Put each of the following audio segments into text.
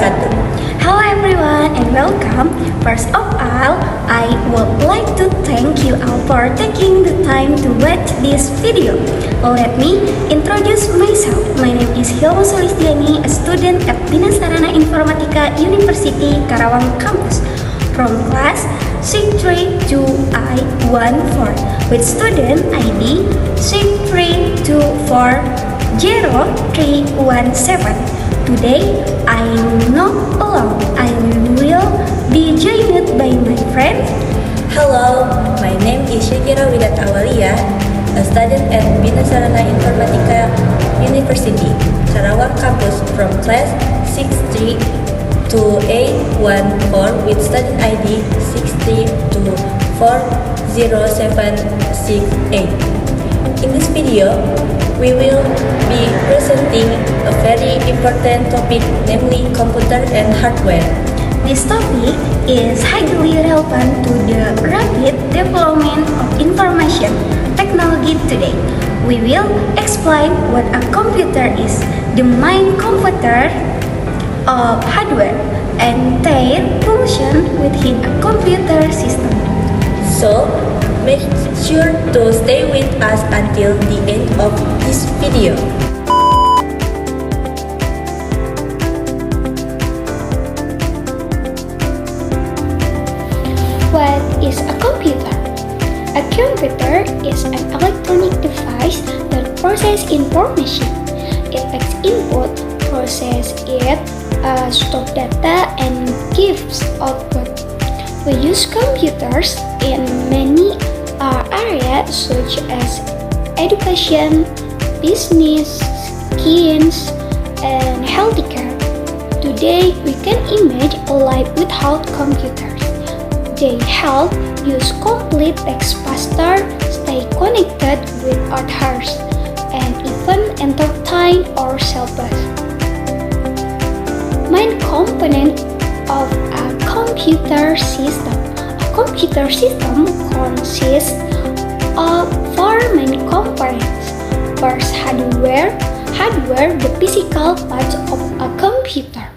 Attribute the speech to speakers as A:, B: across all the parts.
A: wabarakatuh.
B: Hello everyone and welcome. First of all, I would like to thank you all for taking the time to watch this video. Let me introduce myself. My name is Hilma Solistiani, a student at Bina Sarana Informatika University Karawang Campus from class 632 I14 with student ID 6324017. Today, I am not alone. I will be joined by my friend.
A: Hello, my name is Shakira Widat Awalia, a student at Bina Sarana Informatika University, Karawang Campus from class 632A14 with student ID 632401768. In this video, we will be presenting a very important topic, namely computer and hardware.
B: This topic is highly relevant to the rapid development of information technology today. We will explain what a computer is, the main component of hardware, and their function within a computer system.
A: So, make sure to stay with us until the end of this video.
C: What is a computer? A computer is an electronic device that processes information. It takes input, processes it, stores data, and gives output. We use computers in many areas such as education, business, science, and healthcare. Today, we can imagine a life without computers. They help us complete tasks faster, stay connected with others, and even entertain ourselves. Main component of a computer system. A computer system consists of four main components. First, hardware. Hardware, the physical parts of a computer.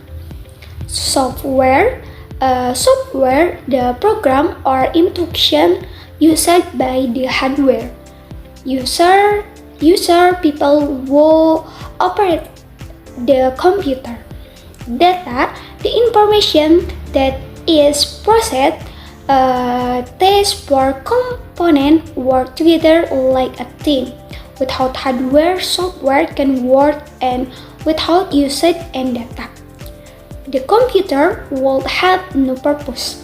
C: Software. Software, the program or instruction used by the hardware. User, people who operate the computer. Data, the information that is processed. These four components work together like a team. Without hardware, software can work, and without usage and data, the computer would have no purpose.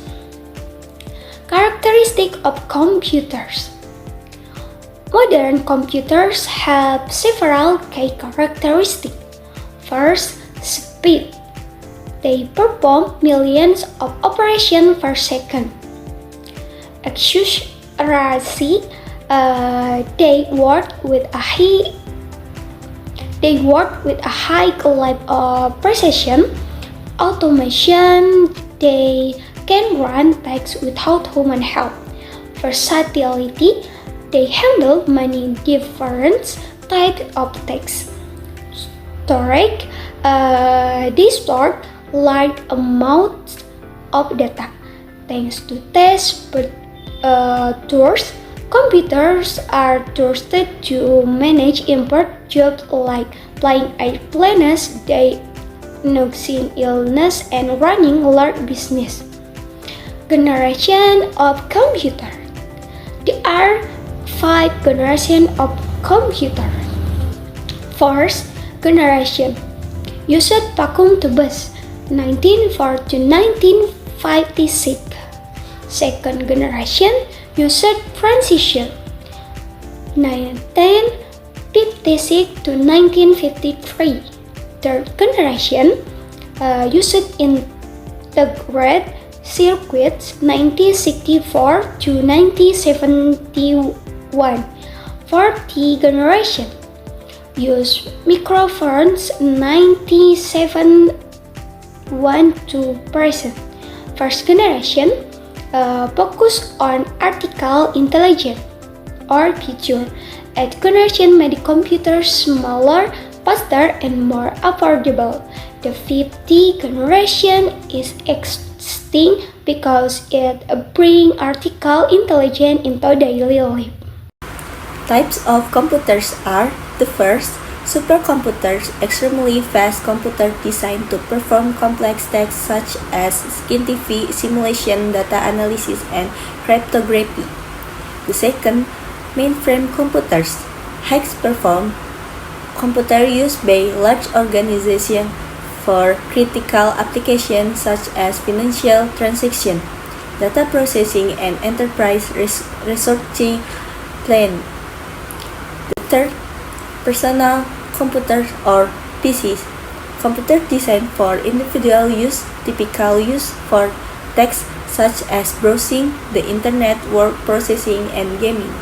C: Characteristics of computers. Modern computers have several key characteristics. First, speed. They perform millions of operations per second. Accuracy. They work with a high level of precision. Automation. They can run tasks without human help. Versatility. They handle many different types of tasks. Storage. They store large amounts of data. Thanks to these tools, computers are trusted to manage important jobs like flying airplanes, diagnosing illness, and running large business. Generation of computer. There are 5 generations of computer. First generation, used vacuum tubes, 1904 to 1956. Second generation, used transistor, 1956 to 1953. Third generation, used integrated circuits, 1964 to 1971. Fourth generation, used microphones, 1971 to present. First generation, focus on artificial intelligence or future. Eighth generation made computers smaller, faster, and more affordable. The 50th generation is extinct because it brings artificial intelligence into daily life.
A: Types of computers are: the first, supercomputers, extremely fast computer designed to perform complex tasks such as scientific simulation, data analysis, and cryptography. The second, mainframe computers, high-performance computers used by large organizations for critical applications such as financial transactions, data processing, and enterprise research plan. The third, personal computers or PCs, computers designed for individual use, typically used for tasks such as browsing the internet, word processing, and gaming.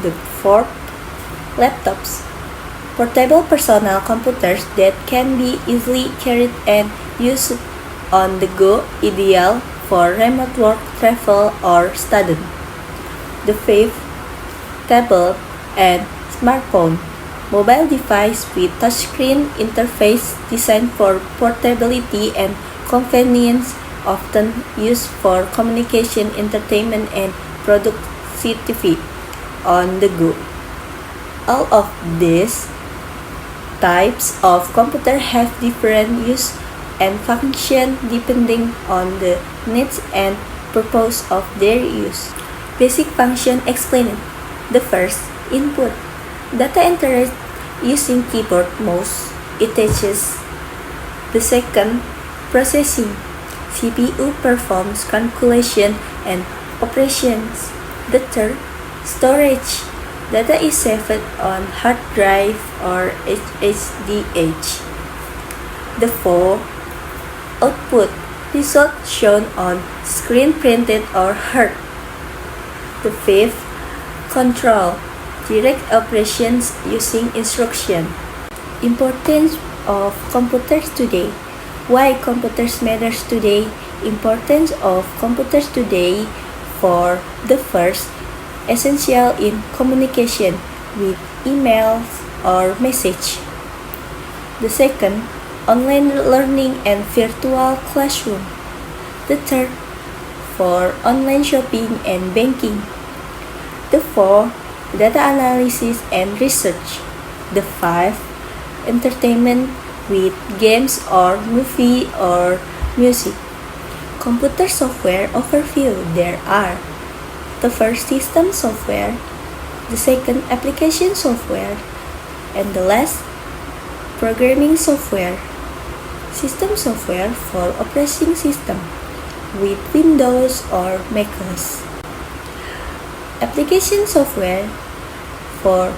A: The fourth, laptops, portable personal computers that can be easily carried and used on the go, ideal for remote work, travel, or study. The fifth, tablet and smartphone, mobile device with touchscreen interface designed for portability and convenience, often used for communication, entertainment, and productivity on the go. All of these types of computer have different use and function depending on the needs and purpose of their use. Basic function explained. The first, input, data entered using keyboard mouse, it touches. The second, processing, CPU performs calculation and operations. The third, storage, data is saved on hard drive or HDD. The fourth, output, result shown on screen printed or heard. The fifth, control, direct operations using instruction. Importance of computers today. Why computers matters today? Importance of computers today. For the first, essential in communication with emails or message. The second, online learning and virtual classroom. The third, for online shopping and banking. The fourth, data analysis and research. The fifth, entertainment with games or movie or music. Computer software overview. There are: the first, system software; the second, application software; and the last, programming software. System software for operating system with Windows or macOS. Application software for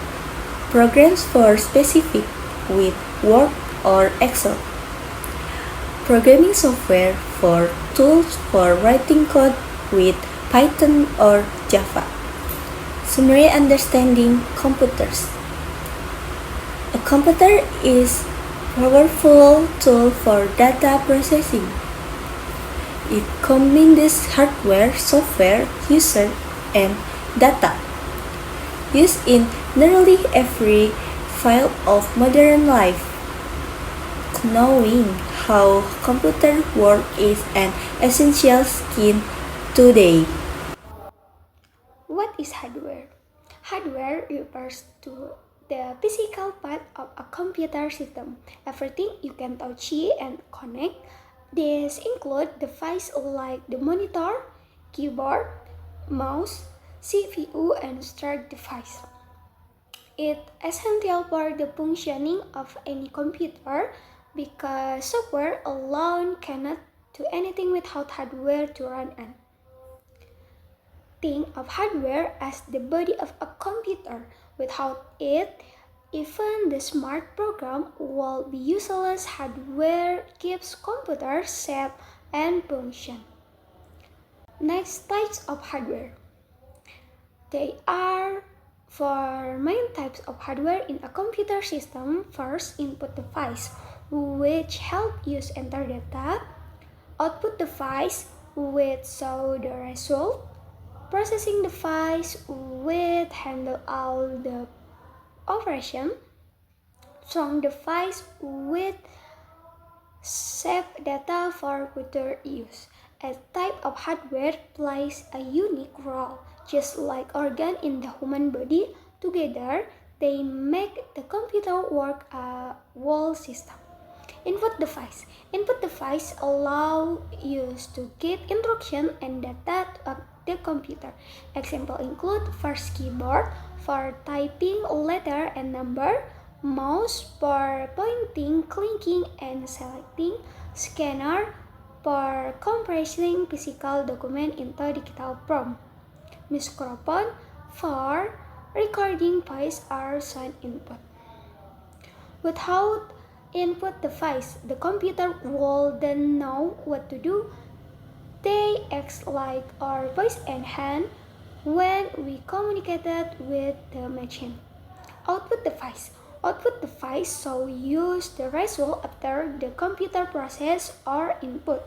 A: programs for specific with Word or Excel. Programming software for tools for writing code with Python or Java. Summary understanding computers. A computer is a powerful tool for data processing. It combines hardware, software, user, and data used in nearly every field of modern life. Knowing how computers work is an essential skill today.
C: What is hardware? Hardware refers to the physical part of a computer system, everything you can touch and connect. These include devices like the monitor, keyboard, mouse, CPU, and storage device. It's essential for the functioning of any computer because software alone cannot do anything without hardware to run on. Think of hardware as the body of a computer. Without it, even the smart program will be useless. Hardware keeps computers safe and function. Next, types of hardware. There are four main types of hardware in a computer system. First, input device, which help use enter data. Output device, which show the result. Processing device, which handle all the operation. Strong device, which save data for future use. A type of hardware plays a unique role, just like organs in the human body. Together, they make the computer work a whole system. Input device. Input device allow use to get instruction and data to the computer. Example include first keyboard for typing letter and number, mouse for pointing, clicking, and selecting, scanner for compressing physical document into digital form, microphone for recording voice or sound input. Without input device, the computer wouldn't know what to do. They act like our voice and hand when we communicated with the machine. Output device. Output device so use the result after the computer process or input.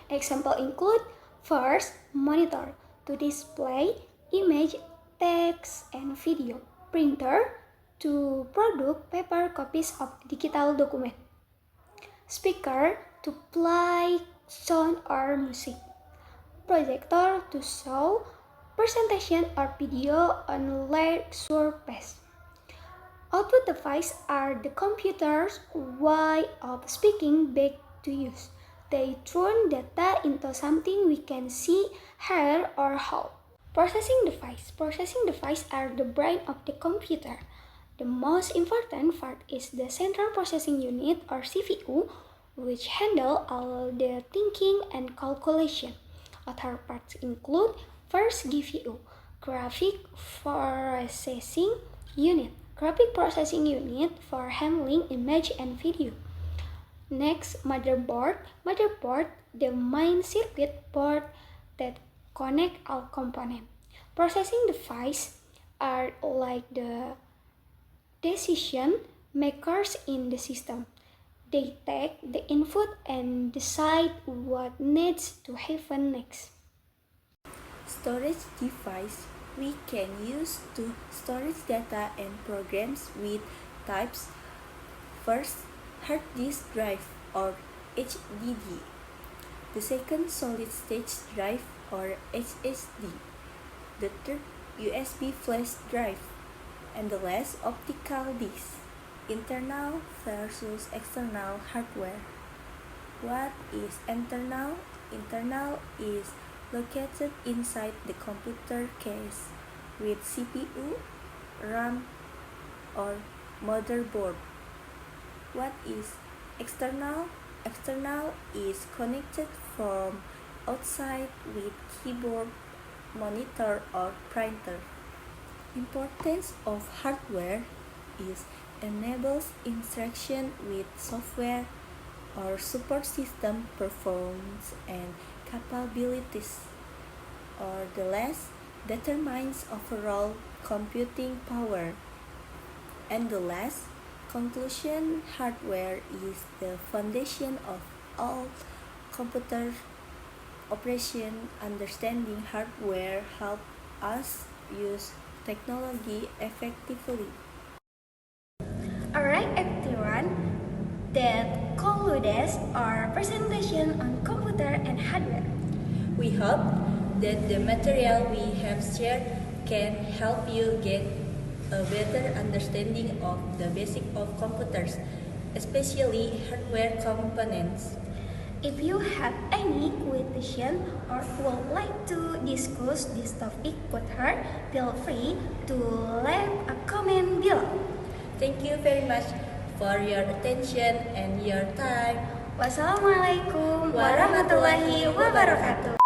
C: Example include first, monitor to display image, text, and video. Printer to produce paper copies of digital document. Speaker to play sound or music. Projector to show presentation or video on large surface. Output devices are the computer's way of speaking back to us. They turn data into something we can see, hear, or hold. Processing device. Processing devices are the brain of the computer. The most important part is the central processing unit or CPU, which handle all the thinking and calculation. Other parts include first GPU, graphic processing unit, graphic processing unit for handling image and video. Next, motherboard. Motherboard, the main circuit board that connect all components. Processing devices are like the decision makers in the system. They take the input and decide what needs to happen next.
A: Storage device we can use to store data and programs with types. First, hard disk drive or HDD. The second, solid state drive or SSD. The third, USB flash drive. And the last, optical disk. Internal versus external hardware. What is internal? Internal is located inside the computer case with CPU, RAM, or motherboard. What is external? External is connected from outside with keyboard, monitor, or printer. Importance of hardware is enables interaction with software or support system performance and capabilities, or the last determines overall computing power. And the last conclusion, hardware is the foundation of all computer operation. Understanding hardware help us use technology effectively.
B: Alright everyone, that concludes our presentation on computer and hardware.
A: We hope that the material we have shared can help you get a better understanding of the basic of computers, especially hardware components.
B: If you have any question or would like to discuss this topic further, feel free to leave a comment below.
A: Thank you very much for your attention and your time.
B: Wassalamualaikum warahmatullahi wabarakatuh.